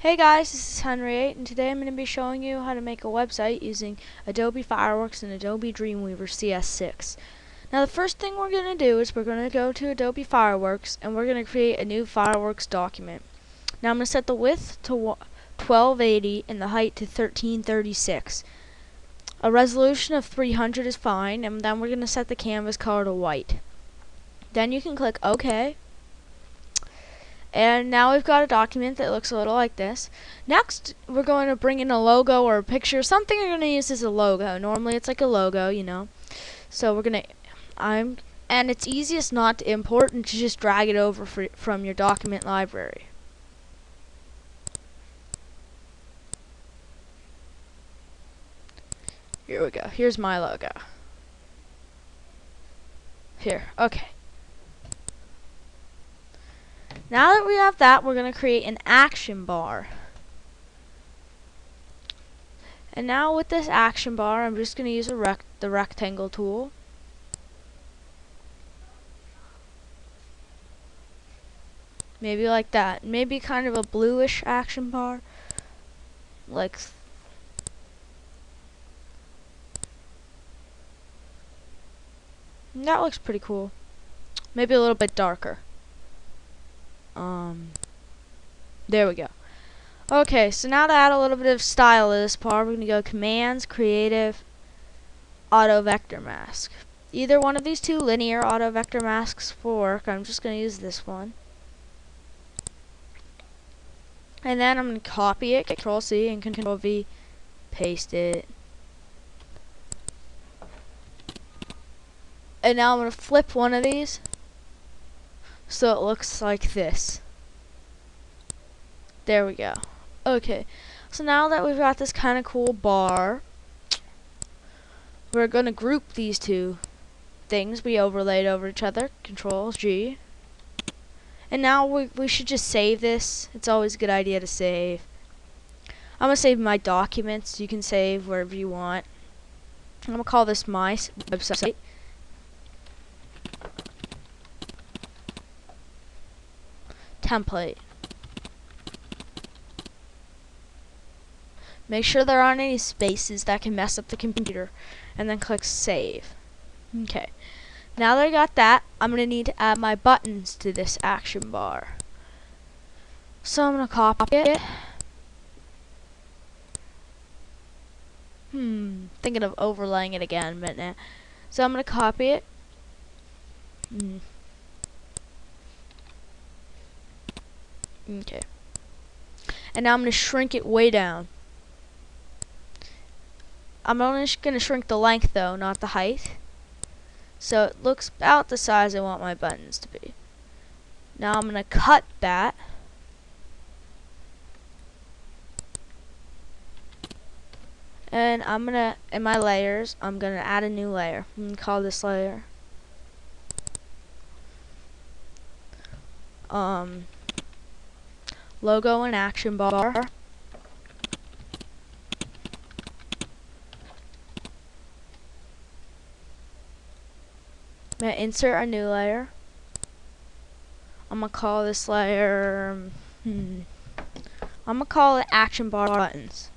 Hey guys, this is Henry8 and today I'm going to be showing you how to make a website using Adobe Fireworks and Adobe Dreamweaver CS6. Now the first thing we're going to do is we're going to go to Adobe Fireworks and we're going to create a new Fireworks document. Now I'm going to set the width to 1280 and the height to 1336. A resolution of 300 is fine, and then we're going to set the canvas color to white. Then you can click OK. And now we've got a document that looks a little like this. Next, we're going to bring in a logo or a picture, something you're going to use as a logo. Normally it's like a logo, you know. So we're going to, and it's easiest not to import and to just drag it over from your document library. Here we go. Here's my logo. Here, okay. Now that we have that, we're going to create an action bar. And now with this action bar, I'm just going to use the rectangle tool. Maybe like that. Maybe kind of a bluish action bar. Like that looks pretty cool. Maybe a little bit darker. There we go. Okay, so now to add a little bit of style to this part, we're going to go Commands, Creative, Auto Vector Mask. Either one of these two linear auto vector masks will work. I'm just going to use this one. And then I'm going to copy it, Control C and Control V, paste it. And now I'm going to flip one of these so it looks like this. There we go. Okay, so now that we've got this kind of cool bar, we're going to group these two things we overlaid over each other. Control G. And now we should just save this. It's always a good idea to save. I'm going to save my documents. You can save wherever you want. I'm going to call this my website. Template. Make sure there aren't any spaces that can mess up the computer, and then click Save. Okay. Now that I got that, I'm going to need to add my buttons to this action bar. So I'm going to copy it. Thinking of overlaying it again, but nah. So I'm going to copy it. Okay. And now I'm going to shrink it way down. I'm only going to shrink the length though, not the height. So it looks about the size I want my buttons to be. Now I'm going to cut that. And I'm going to, in my layers, I'm going to add a new layer. I'm going to call this layer Logo and Action Bar. I'm going to insert a new layer. I'm going to call this layer, I'm going to call it Action Bar Buttons.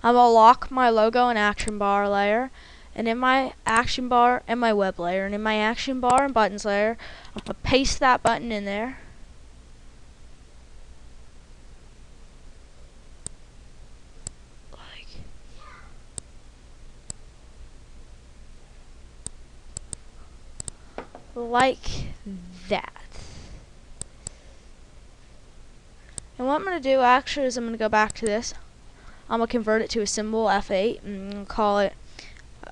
I'm going to lock my logo and action bar layer, and in my action bar and my web layer, and in my action bar and buttons layer, I'm going to paste that button in there. Like that. And what I'm going to do actually is I'm going to go back to this. I'm going to convert it to a symbol, F8, and call it,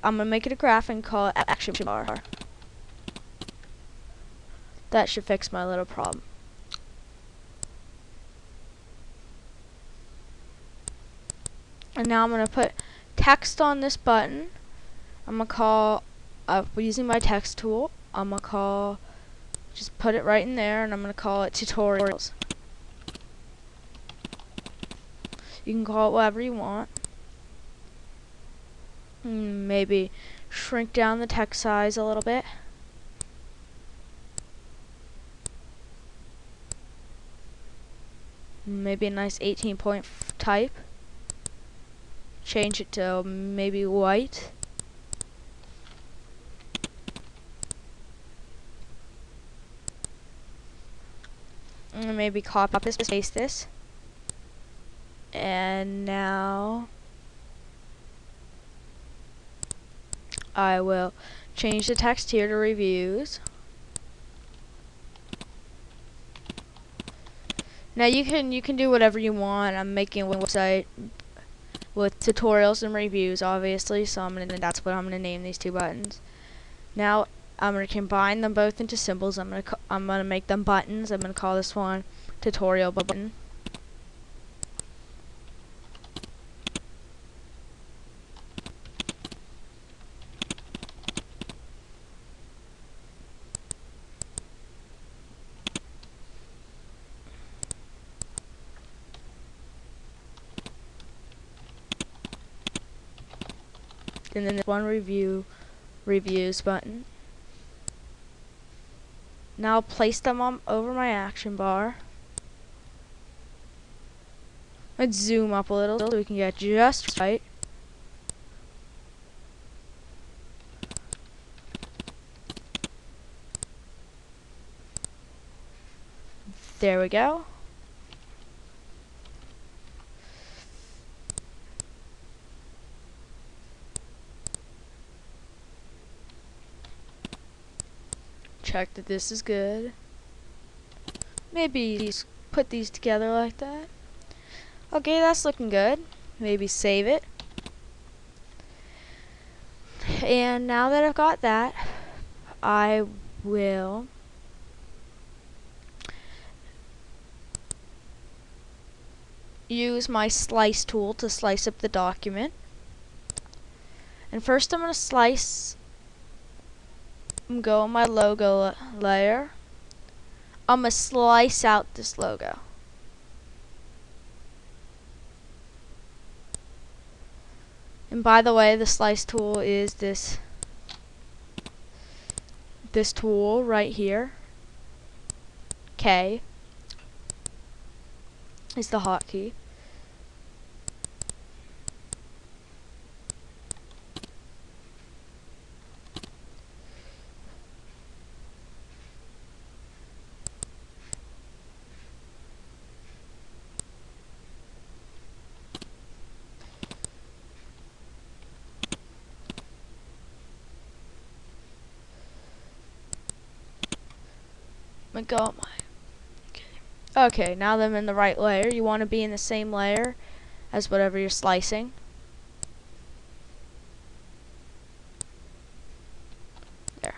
I'm going to make it a graph and call it action bar. That should fix my little problem. And now I'm going to put text on this button. I'm going to call, using my text tool, I'm going to call, just put it right in there, and I'm going to call it tutorials. You can call it whatever you want. Maybe shrink down the text size a little bit. maybe a nice 18-point type. Change it to maybe white. And maybe copy this, paste this. And now I will change the text here to reviews. Now you can do whatever you want. I'm making a website with tutorials and reviews, obviously, so that's what I'm gonna name these two buttons. Now I'm gonna combine them both into symbols. I'm gonna make them buttons. I'm gonna call this one tutorial button. And then there's one reviews button. Now I'll place them on over my action bar. Let's zoom up a little so we can get just right. There we go. Check that this is good. Maybe put these together like that. Okay, that's looking good. Maybe save it. And now that I've got that, I will use my slice tool to slice up the document. And first I'm going to slice, go on my logo layer. I'm going to slice out this logo. And by the way, the slice tool is this tool right here. K is the hotkey. Okay, now that I'm in the right layer, you want to be in the same layer as whatever you're slicing. There.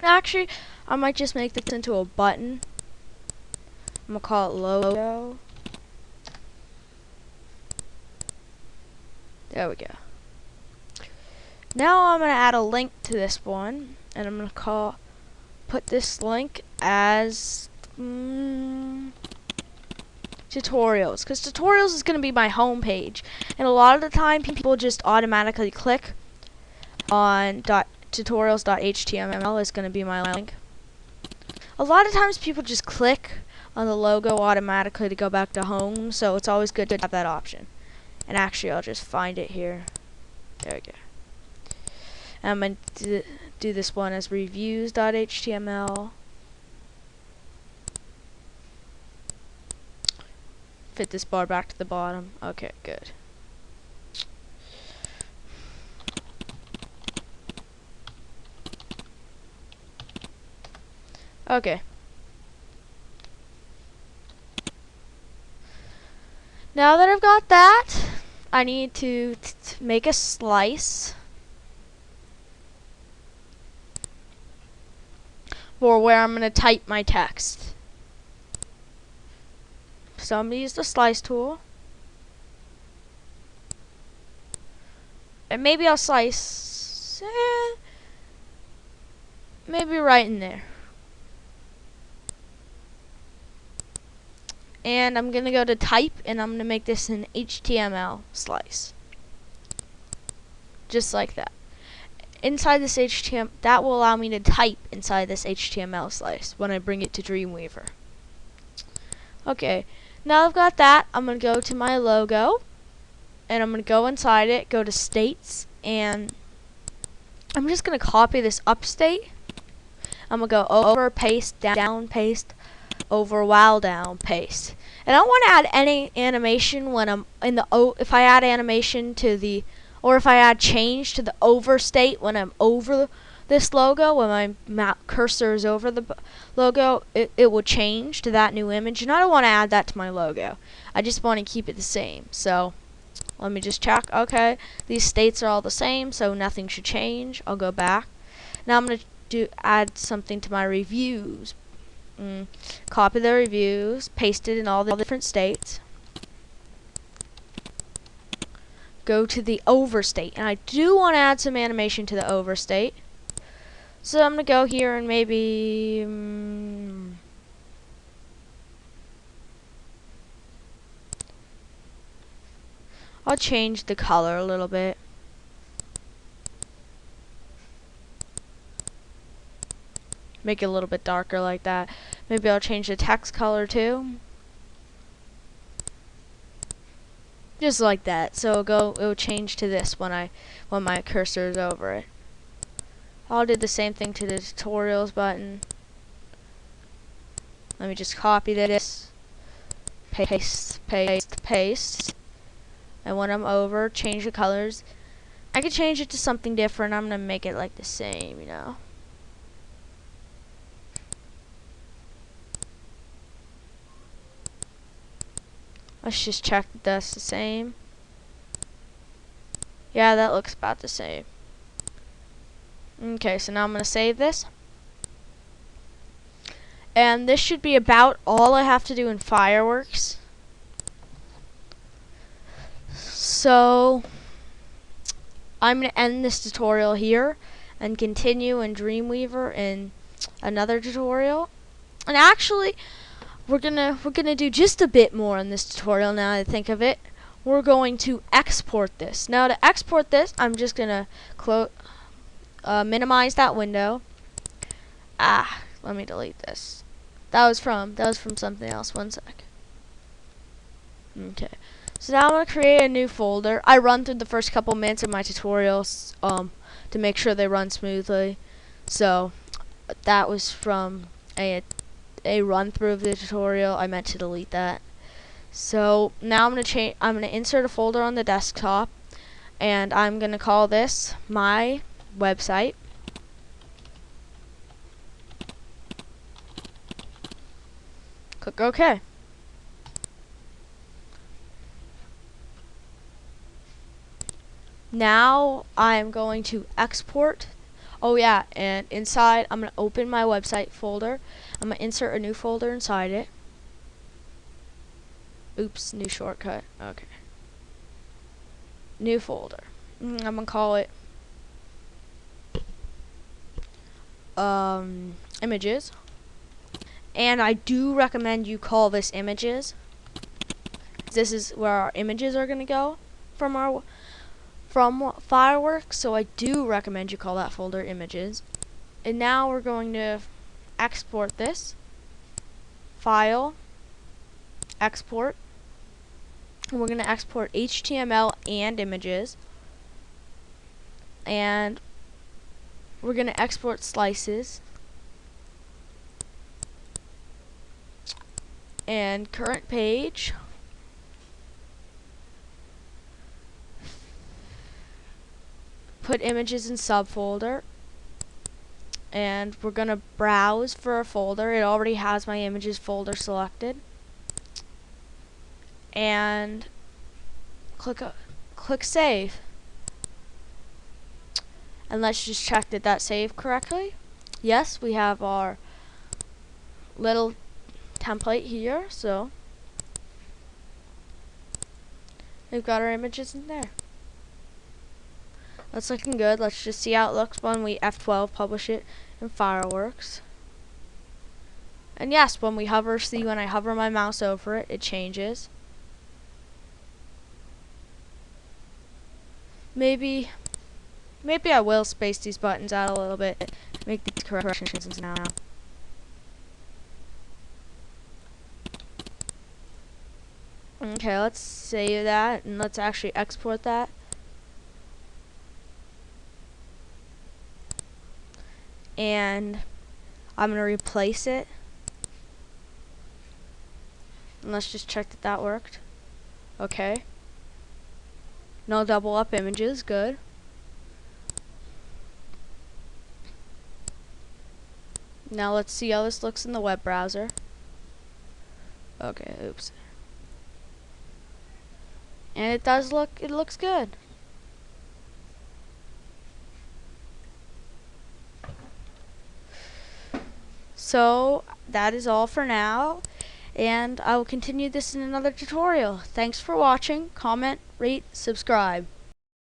Actually, I might just make this into a button. I'm gonna call it logo. There we go. Now I'm going to add a link to this one, and I'm going to put this link as tutorials, because tutorials is going to be my home page, and a lot of the time people just automatically click on tutorials.html is going to be my link. A lot of times people just click on the logo automatically to go back to home, so it's always good to have that option. And actually, I'll just find it here. There we go. And I'm going to do this one as reviews.html. Fit this bar back to the bottom. Okay, good. Okay. Now that I've got that, I need to make a slice for where I'm going to type my text. So I'm going to use the slice tool. And maybe I'll slice maybe right in there. And I'm going to go to type, and I'm going to make this an HTML slice. just like that. Inside this HTML, that will allow me to type inside this HTML slice when I bring it to Dreamweaver. Okay, now I've got that, I'm going to go to my logo, and I'm going to go inside it, go to states, and I'm just going to copy this up state. I'm going to go over, paste, down, paste, over, while down, paste. And I don't want to add any animation when I'm in the if I add animation to the, or if I add change to the over state when I'm over this logo, when my cursor is over the logo, it will change to that new image, and I don't want to add that to my logo. I just want to keep it the same. So let me just check. Okay, these states are all the same, so nothing should change. I'll go back. Now I'm going to add something to my reviews. Copy the reviews, paste it in all the different states. Go to the overstate, and I do want to add some animation to the overstate. So I'm going to go here and maybe I'll change the color a little bit. Make it a little bit darker like that. Maybe I'll change the text color too. Just like that. So it'll change to this when my cursor is over it. I'll do the same thing to the tutorials button. Let me just copy this. Paste, paste, paste. And when I'm over, change the colors. I could change it to something different. I'm gonna make it like the same, you know. Let's just check that that's the same. Yeah, that looks about the same. Okay, so now I'm going to save this. And this should be about all I have to do in Fireworks. So I'm going to end this tutorial here and continue in Dreamweaver in another tutorial. And actually, we're gonna do just a bit more in this tutorial now that I think of it. We're going to export this. Now to export this, I'm just gonna minimize that window. Let me delete this. That was from something else. One sec. Okay. So now I'm gonna create a new folder. I run through the first couple minutes of my tutorials to make sure they run smoothly. So that was from a run through of the tutorial. I meant to delete that. So now I'm gonna insert a folder on the desktop, and I'm gonna call this my website. Click OK. Now I'm going to export. Oh yeah, and inside I'm going to open my website folder. I'm going to insert a new folder inside it. Oops, new shortcut. Okay. New folder. I'm going to call it images. And I do recommend you call this images. This is where our images are going to go from Fireworks, so I do recommend you call that folder images. And now we're going to export this. File, export. And we're going to export HTML and images. And we're going to export slices. And current page. Put images in subfolder, and we're gonna browse for a folder. It already has my images folder selected, and click save. And let's just check that that saved correctly. Yes, we have our little template here, so we've got our images in there. That's looking good. Let's just see how it looks when we F12 publish it in Fireworks. And yes, when we hover, see when I hover my mouse over it, it changes. Maybe Maybe I will space these buttons out a little bit, make these corrections now. Okay, let's save that and let's actually export that. And I'm going to replace it. And let's just check that that worked. Okay. No double up images, good. Now let's see how this looks in the web browser. Okay, oops. And it looks good. So that is all for now, and I will continue this in another tutorial. Thanks for watching. Comment, rate, subscribe.